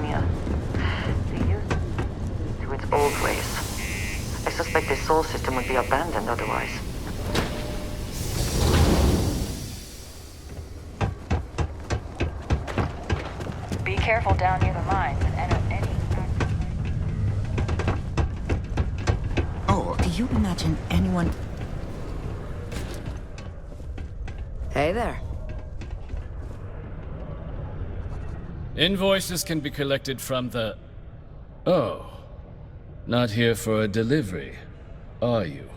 Sidonia. They used to its old ways. I suspect this soul system would be abandoned otherwise. Be careful down near the mines and at any... Oh, do you imagine anyone... Hey there. Invoices can be collected from the... Oh. Not here for a delivery, are you?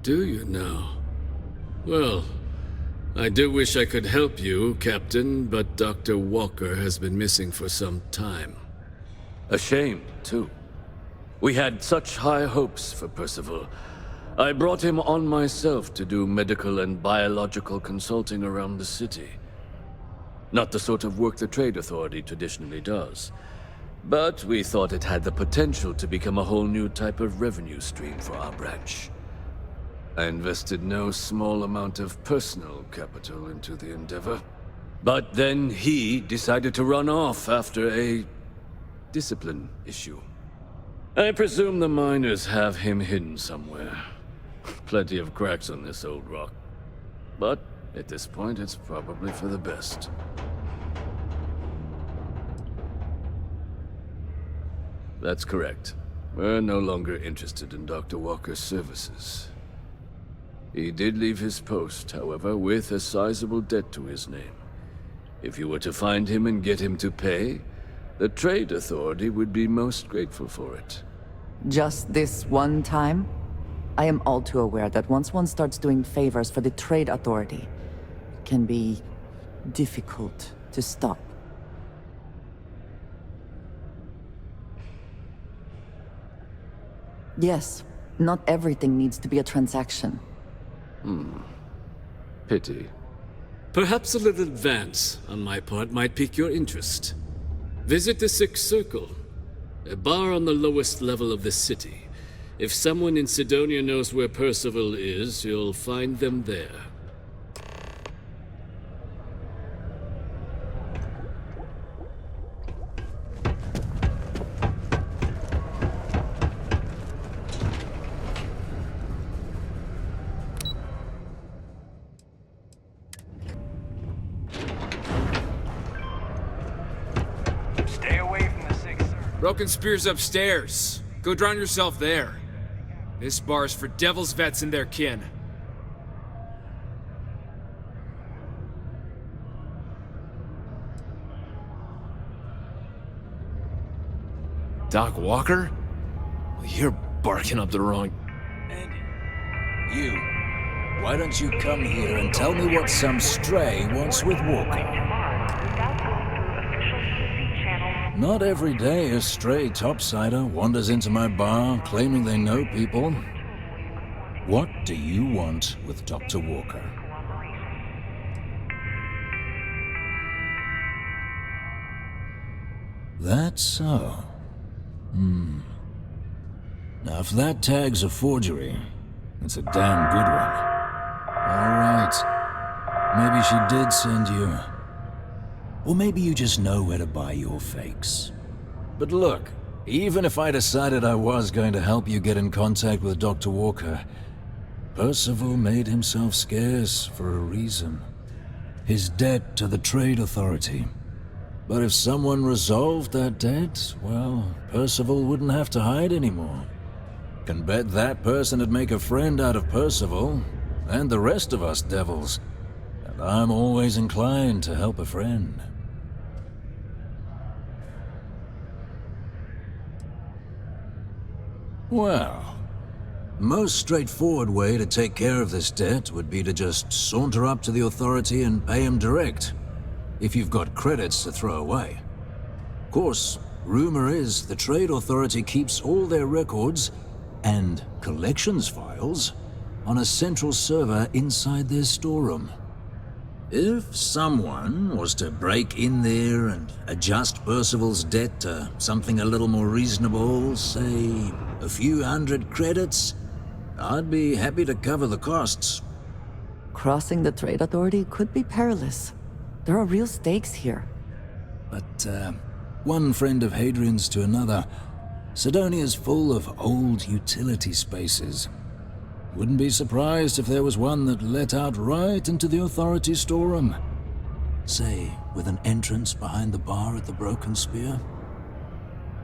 Do you now? Well, I do wish I could help you, Captain, but Dr. Walker has been missing for some time. A shame, too. We had such high hopes for Percival. I brought him on myself to do medical and biological consulting around the city. Not the sort of work the Trade Authority traditionally does. But we thought it had the potential to become a whole new type of revenue stream for our branch. I invested no small amount of personal capital into the endeavor. But then he decided to run off after a discipline issue. I presume the miners have him hidden somewhere. Plenty of cracks on this old rock. But at this point, it's probably for the best. That's correct. We're no longer interested in Dr. Walker's services. He did leave his post, however, with a sizable debt to his name. If you were to find him and get him to pay, the Trade Authority would be most grateful for it. Just this one time? I am all too aware that once one starts doing favors for the Trade Authority, it can be difficult to stop. Yes, not everything needs to be a transaction. Pity. Perhaps a little advance on my part might pique your interest. Visit the Sixth Circle, a bar on the lowest level of the city. If someone in Sidonia knows where Percival is, you'll find them there. Stay away from the Sixth Circle. Broken Spear's upstairs. Go drown yourself there. This bar's for Devil's vets and their kin. Doc Walker? Well, you're barking up the wrong... Andy, you. Why don't you come here and tell me what some stray wants with Walker? Not every day a stray topsider wanders into my bar claiming they know people. What do you want with Dr. Walker? That's so. Now, if that tag's a forgery, it's a damn good one. All right. Maybe she did send you. Or maybe you just know where to buy your fakes. But look, even if I decided I was going to help you get in contact with Dr. Walker, Percival made himself scarce for a reason. His debt to the Trade Authority. But if someone resolved that debt, well, Percival wouldn't have to hide anymore. Can bet that person would make a friend out of Percival, and the rest of us devils. And I'm always inclined to help a friend. Well, the most straightforward way to take care of this debt would be to just saunter up to the Authority and pay him direct, if you've got credits to throw away. Of course, rumor is the Trade Authority keeps all their records and collections files on a central server inside their storeroom. If someone was to break in there and adjust Percival's debt to something a little more reasonable, say A few hundred credits? I'd be happy to cover the costs. Crossing the trade authority could be perilous. There are real stakes here. But, one friend of Hadrian's to another, Sidonia's full of old utility spaces. Wouldn't be surprised if there was one that let out right into the authorities' storeroom. Say, with an entrance behind the bar at the Broken Spear.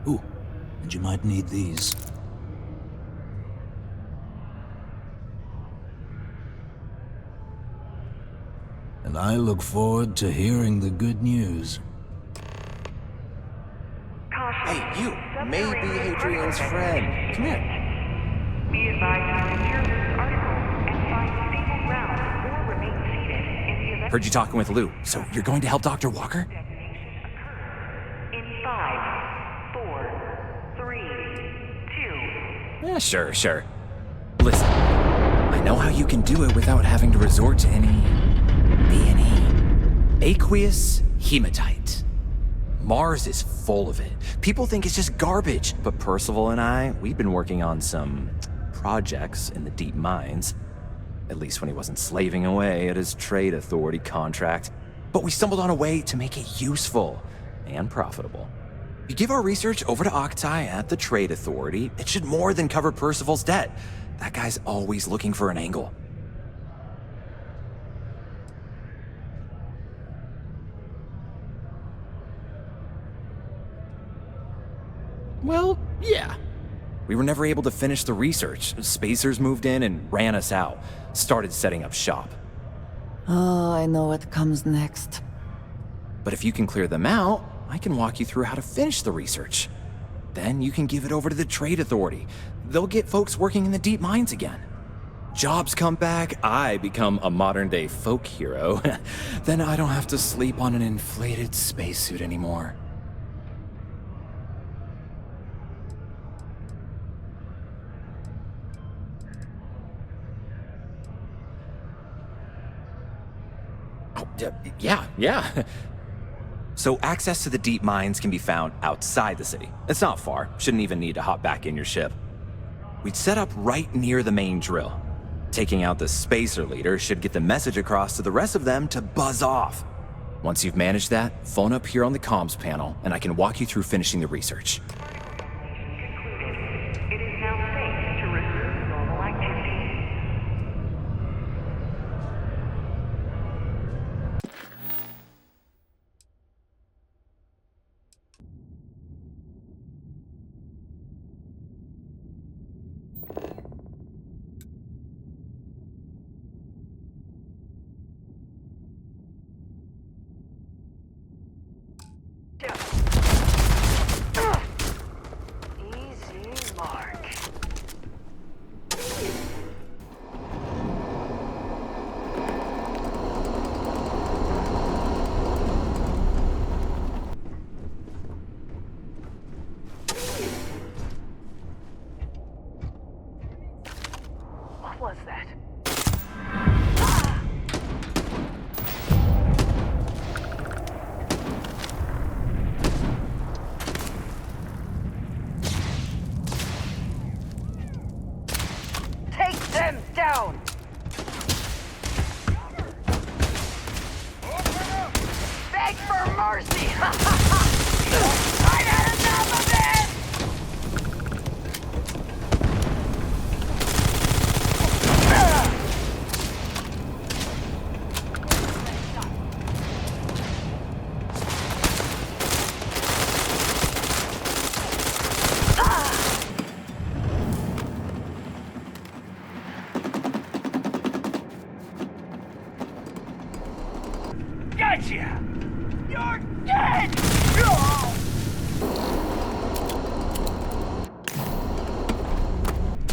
Ooh, and you might need these. And I look forward to hearing the good news. Hey, you may be Hadrian's friend. Come here. Be advised to secure this article and find stable ground or remain seated in the event Heard you talking with Lou, so you're going to help Dr. Walker? in 5, 4, 3, 2. Yeah, sure. Listen, I know how you can do it without having to resort to any aqueous hematite. Mars is full of it. People think it's just garbage, but Percival and I, we've been working on some projects in the deep mines. At least when he wasn't slaving away at his trade authority contract. But we stumbled on a way to make it useful and profitable. You give our research over to Octai at the trade authority, it should more than cover Percival's debt. That guy's always looking for an angle. Well, yeah. We were never able to finish the research. Spacers moved in and ran us out. Started setting up shop. Oh, I know what comes next. But if you can clear them out, I can walk you through how to finish the research. Then you can give it over to the trade authority. They'll get folks working in the deep mines again. Jobs come back, I become a modern-day folk hero. Then I don't have to sleep on an inflated spacesuit anymore. Yeah. So access to the deep mines can be found outside the city. It's not far. Shouldn't even need to hop back in your ship. We'd set up right near the main drill. Taking out the spacer leader should get the message across to the rest of them to buzz off. Once you've managed that, phone up here on the comms panel, and I can walk you through finishing the research. It is now safe to resume normal activity. Easy mark. What was that? Take them down! Beg for mercy! I've had enough of it! Gotcha! You're dead!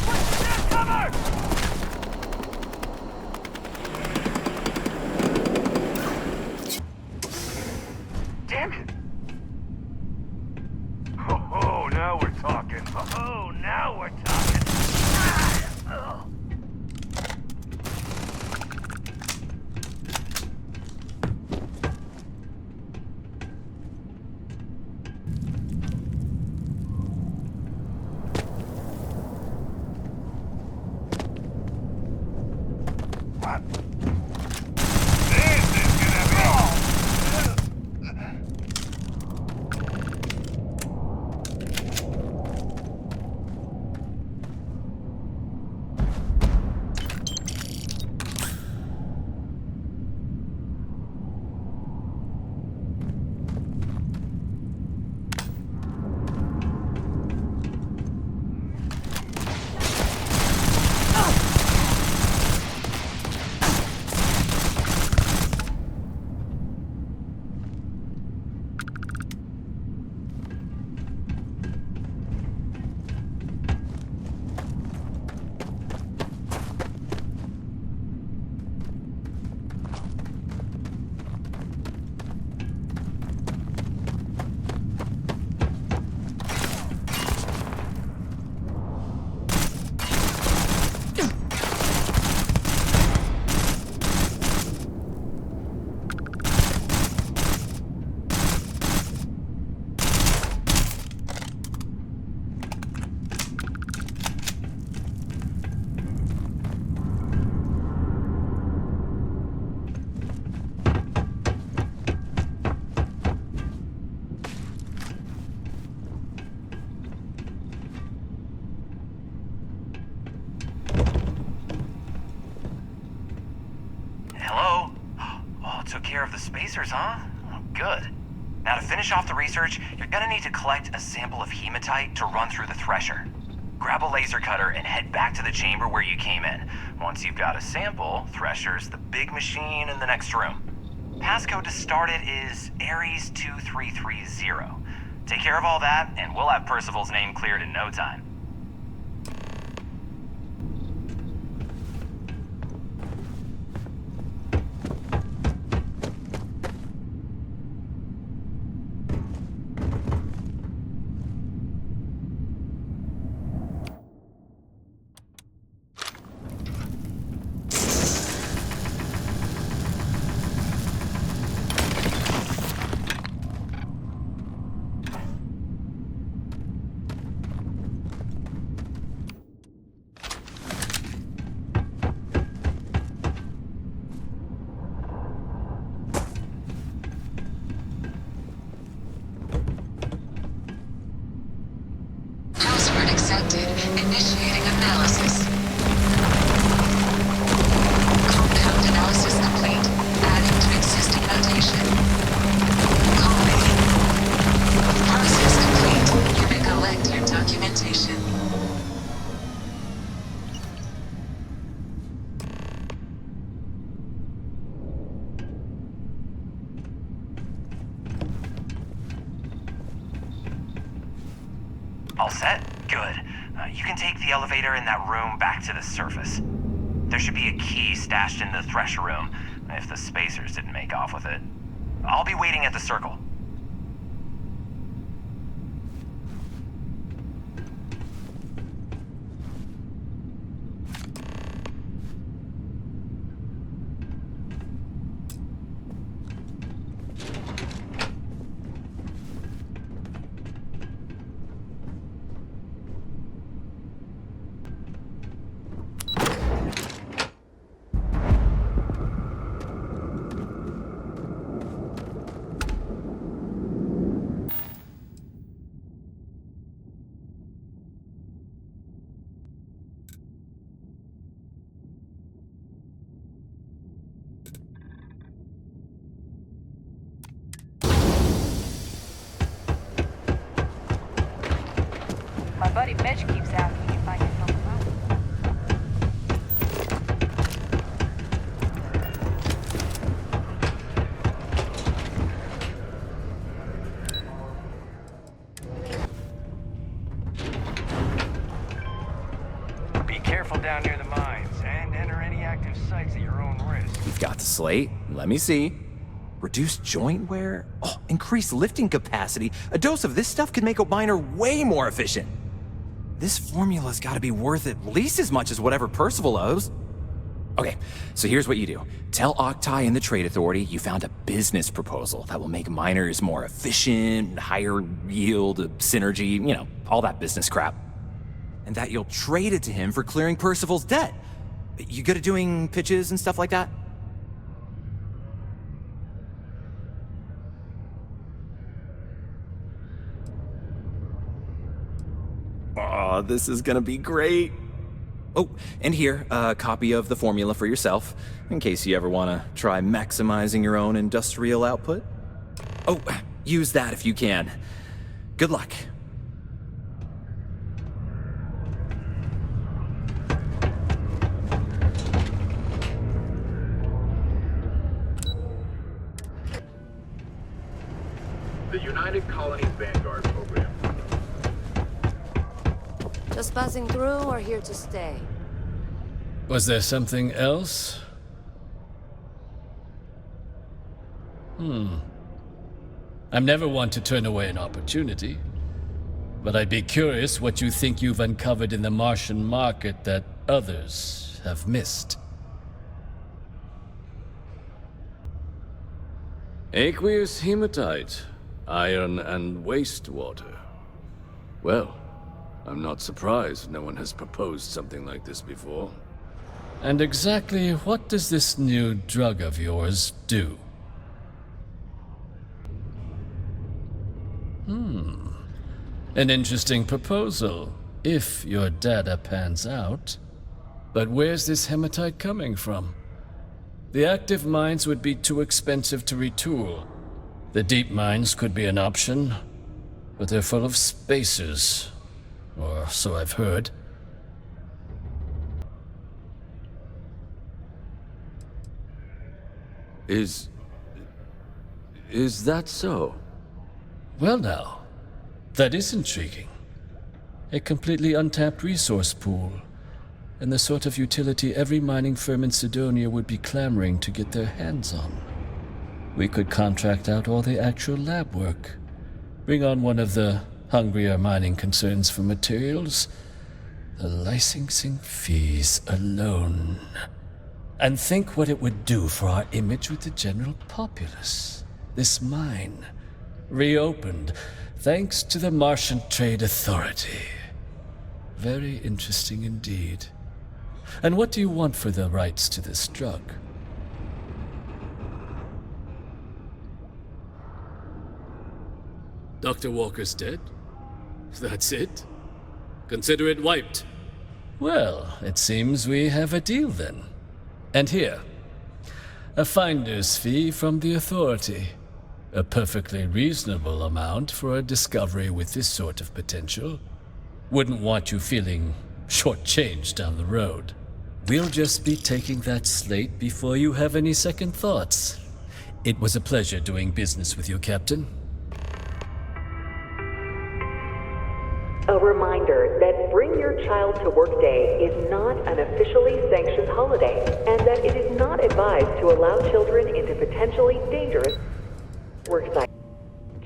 What's that cover? Damn it! Oh, now we're talking. Oh, now we're talking. spacers, huh? Oh, good. Now to finish off the research, you're gonna need to collect a sample of hematite to run through the thresher. Grab a laser cutter and head back to the chamber where you came in. Once you've got a sample, thresher's the big machine in the next room. Passcode to start it is Ares 2330. Take care of all that, and we'll have Percival's name cleared in no time. Password accepted. Initiating analysis. Compound analysis complete. Adding to existing notation. Copy. Process complete. You may collect your documentation. All set? Good. You can take the elevator in that room back to the surface. There should be a key stashed in the thresher room, if the spacers didn't make off with it. I'll be waiting at the circle. My buddy Mitch keeps asking if I can help him out. Be careful down near the mines, and enter any active sites at your own risk. We've got the slate. Let me see. Reduced joint wear? Oh, increased lifting capacity. A dose of this stuff could make a miner way more efficient. This formula's gotta be worth at least as much as whatever Percival owes. Okay, so here's what you do. Tell Octai and the Trade Authority you found a business proposal that will make miners more efficient, higher yield, synergy, you know, all that business crap. And that you'll trade it to him for clearing Percival's debt. You good at doing pitches and stuff like that? Oh, this is gonna be great. Oh, and here, a copy of the formula for yourself, in case you ever want to try maximizing your own industrial output. Oh, use that if you can. Good luck. The United Colonies Vanguard program. Just passing through or here to stay? Was there something else? I'm never one to turn away an opportunity, but I'd be curious what you think you've uncovered in the Martian market that others have missed. Aqueous hematite, iron and wastewater. Well, I'm not surprised no one has proposed something like this before. And exactly what does this new drug of yours do? An interesting proposal, if your data pans out. But where's this hematite coming from? The active mines would be too expensive to retool. The deep mines could be an option, but they're full of spacers, or so I've heard. Is that so? Well now, that is intriguing. A completely untapped resource pool, and the sort of utility every mining firm in Sidonia would be clamoring to get their hands on. We could contract out all the actual lab work, bring on one of the hungrier mining concerns for materials, the licensing fees alone. And think what it would do for our image with the general populace. This mine, reopened thanks to the Martian Trade Authority. Very interesting indeed. And what do you want for the rights to this drug? Dr. Walker's dead? That's it? Consider it wiped. Well, it seems we have a deal then. And here, a finder's fee from the Authority. A perfectly reasonable amount for a discovery with this sort of potential. Wouldn't want you feeling shortchanged down the road. We'll just be taking that slate before you have any second thoughts. It was a pleasure doing business with you, Captain. A reminder that Bring Your Child to Work Day is not an officially sanctioned holiday, and that it is not advised to allow children into potentially dangerous work sites.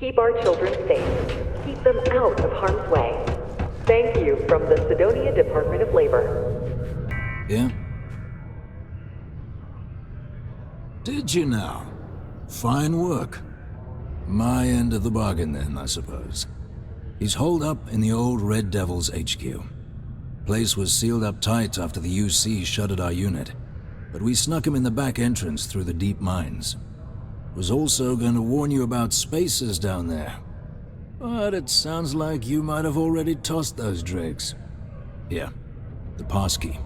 Keep our children safe. Keep them out of harm's way. Thank you from the Sidonia Department of Labor. Yeah? Did you now? Fine work. My end of the bargain then, I suppose. He's holed up in the old Red Devils HQ. Place was sealed up tight after the UC shuttered our unit, but we snuck him in the back entrance through the deep mines. Was also going to warn you about spacers down there. But it sounds like you might have already tossed those drakes. Yeah, the passkey.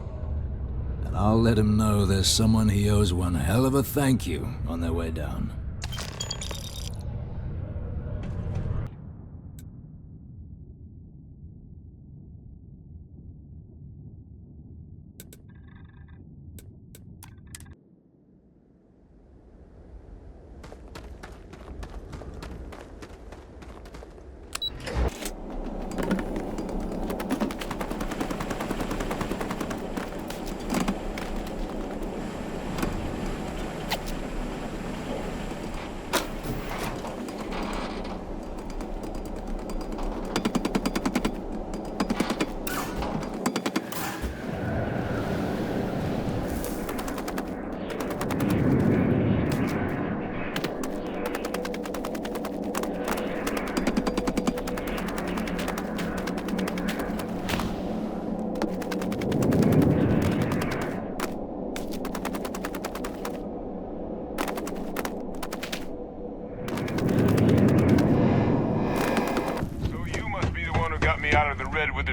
And I'll let him know there's someone he owes one hell of a thank you on their way down.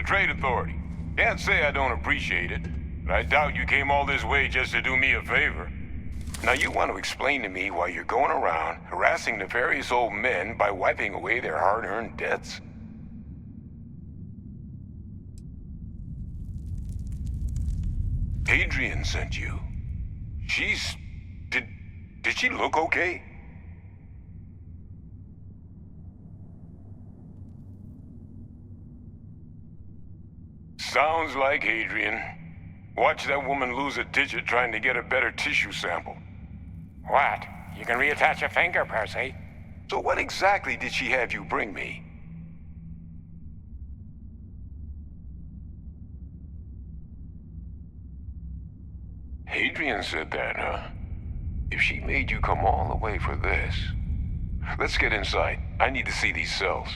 Trade Authority. Can't say I don't appreciate it, but I doubt you came all this way just to do me a favor. Now you want to explain to me why you're going around harassing nefarious old men by wiping away their hard-earned debts? Adrian sent you. Did she look okay? Sounds like Adrian. Watch that woman lose a digit trying to get a better tissue sample. What? You can reattach a finger, Percy. So what exactly did she have you bring me? Adrian said that, huh? If she made you come all the way for this... Let's get inside. I need to see these cells.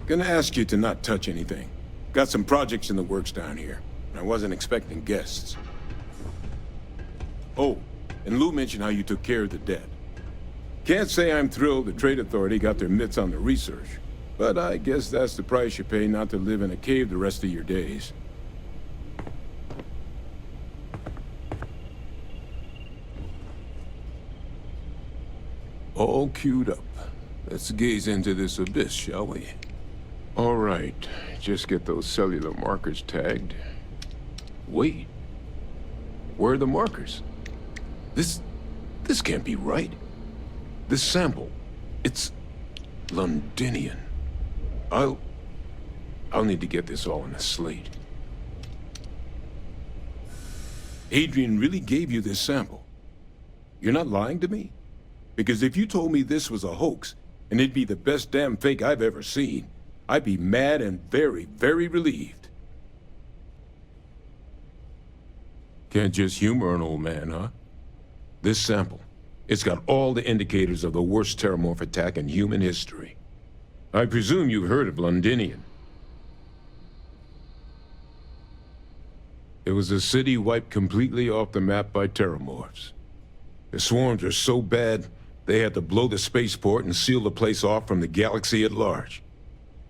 Gonna ask you to not touch anything. Got some projects in the works down here. I wasn't expecting guests. Oh, and Lou mentioned how you took care of the dead. Can't say I'm thrilled the Trade Authority got their mitts on the research, but I guess that's the price you pay not to live in a cave the rest of your days. All queued up. Let's gaze into this abyss, shall we? All right, just get those cellular markers tagged. Wait, where are the markers? This can't be right. This sample, it's Londinian. I'll need to get this all in a slate. Adrian really gave you this sample. You're not lying to me? Because if you told me this was a hoax, and it'd be the best damn fake I've ever seen, I'd be mad and very, very relieved. Can't just humor an old man, huh? This sample, it's got all the indicators of the worst terramorph attack in human history. I presume you've heard of Londinian. It was a city wiped completely off the map by terramorphs. The swarms are so bad, they had to blow the spaceport and seal the place off from the galaxy at large.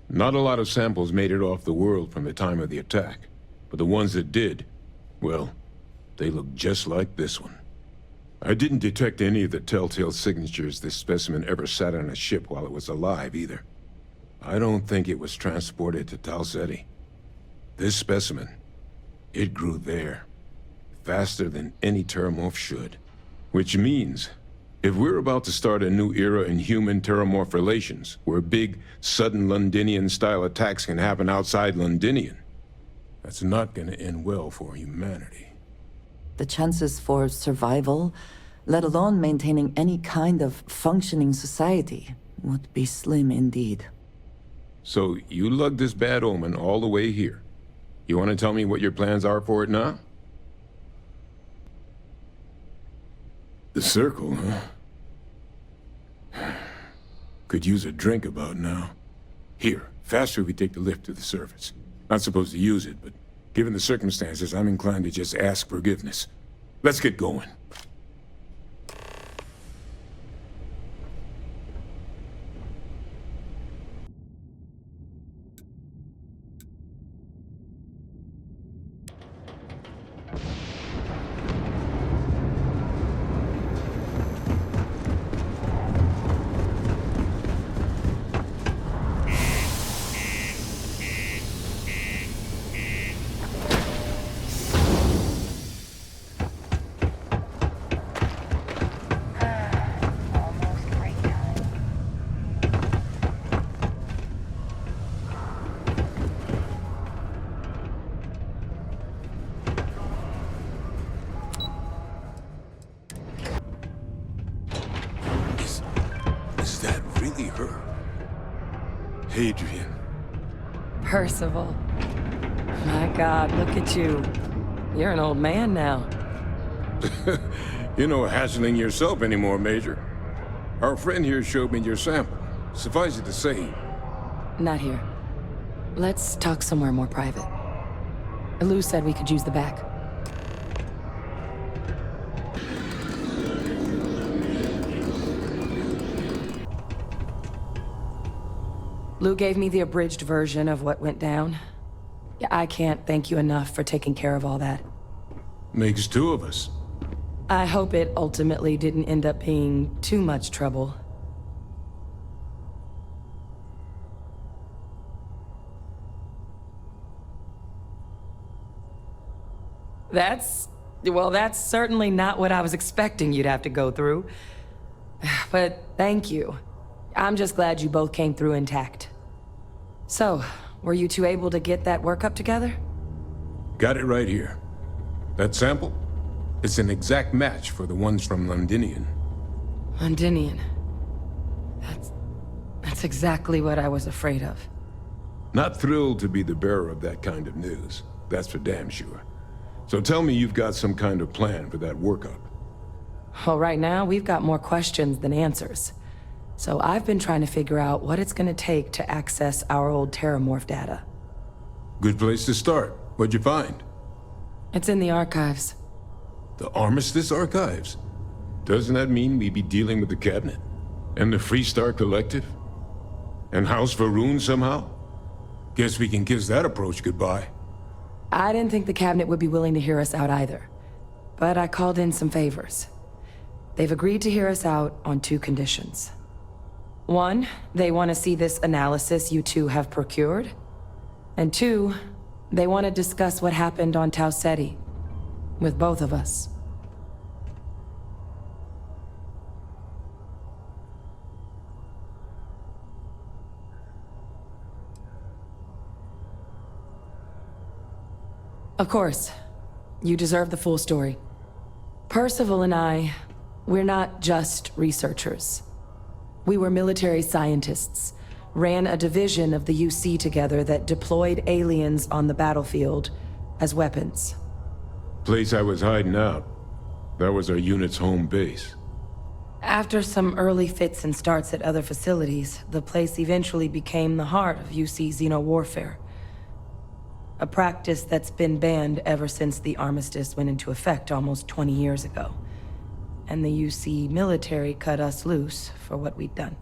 Not a lot of samples made it off the world from the time of the attack, but the ones that did, well, they look just like this one. I didn't detect any of the telltale signatures this specimen ever sat on a ship while it was alive, either. I don't think it was transported to Tal Ceti. This specimen, it grew there, faster than any terramorph should. Which means, if we're about to start a new era in human-terramorph relations, where big, sudden Londinian-style attacks can happen outside Londinian, that's not gonna end well for humanity. The chances for survival, let alone maintaining any kind of functioning society, would be slim indeed. So, you lugged this bad omen all the way here. You want to tell me what your plans are for it now? The circle, huh? Could use a drink about now. Here, faster we take the lift to the surface. Not supposed to use it, but given the circumstances, I'm inclined to just ask forgiveness. Let's get going. Adrian. Percival. My God, look at you. You're an old man now. You're no hassling yourself anymore, Major. Our friend here showed me your sample. Suffice it to say... Not here. Let's talk somewhere more private. Lou said we could use the back. Lou gave me the abridged version of what went down. I can't thank you enough for taking care of all that. Makes two of us. I hope it ultimately didn't end up being too much trouble. That's certainly not what I was expecting you'd have to go through. But thank you. I'm just glad you both came through intact. So, were you two able to get that workup together? Got it right here. That sample? It's an exact match for the ones from Londinian. Londinian. That's exactly what I was afraid of. Not thrilled to be the bearer of that kind of news. That's for damn sure. So tell me you've got some kind of plan for that workup. Well, right now, we've got more questions than answers. So I've been trying to figure out what it's gonna take to access our old terramorph data. Good place to start. What'd you find? It's in the archives. The Armistice Archives? Doesn't that mean we'd be dealing with the Cabinet? And the Freestar Collective? And House Varun somehow? Guess we can kiss that approach goodbye. I didn't think the Cabinet would be willing to hear us out either. But I called in some favors. They've agreed to hear us out on 2 conditions. 1, they want to see this analysis you two have procured. And 2, they want to discuss what happened on Tau Ceti. With both of us. Of course, you deserve the full story. Percival and I, we're not just researchers. We were military scientists, ran a division of the UC together that deployed aliens on the battlefield as weapons. Place I was hiding out. That was our unit's home base. After some early fits and starts at other facilities, the place eventually became the heart of UC xeno-warfare. A practice that's been banned ever since the armistice went into effect almost 20 years ago. And the UC military cut us loose for what we'd done.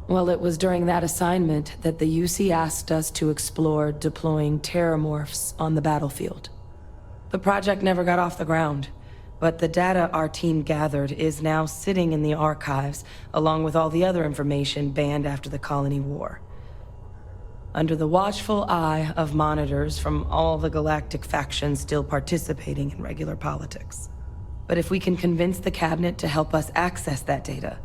Well, it was during that assignment that the UC asked us to explore deploying terramorphs on the battlefield. The project never got off the ground. But the data our team gathered is now sitting in the archives, along with all the other information banned after the Colony War. Under the watchful eye of monitors from all the galactic factions still participating in regular politics. But if we can convince the Cabinet to help us access that data,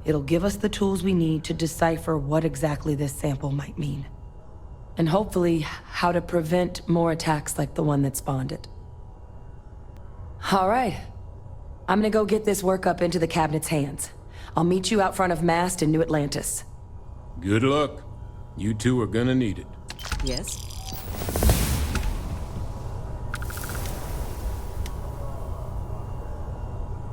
it'll give us the tools we need to decipher what exactly this sample might mean. And hopefully, how to prevent more attacks like the one that spawned it. All right. I'm gonna go get this work up into the Cabinet's hands. I'll meet you out front of Mast in New Atlantis. Good luck. You two are gonna need it. Yes?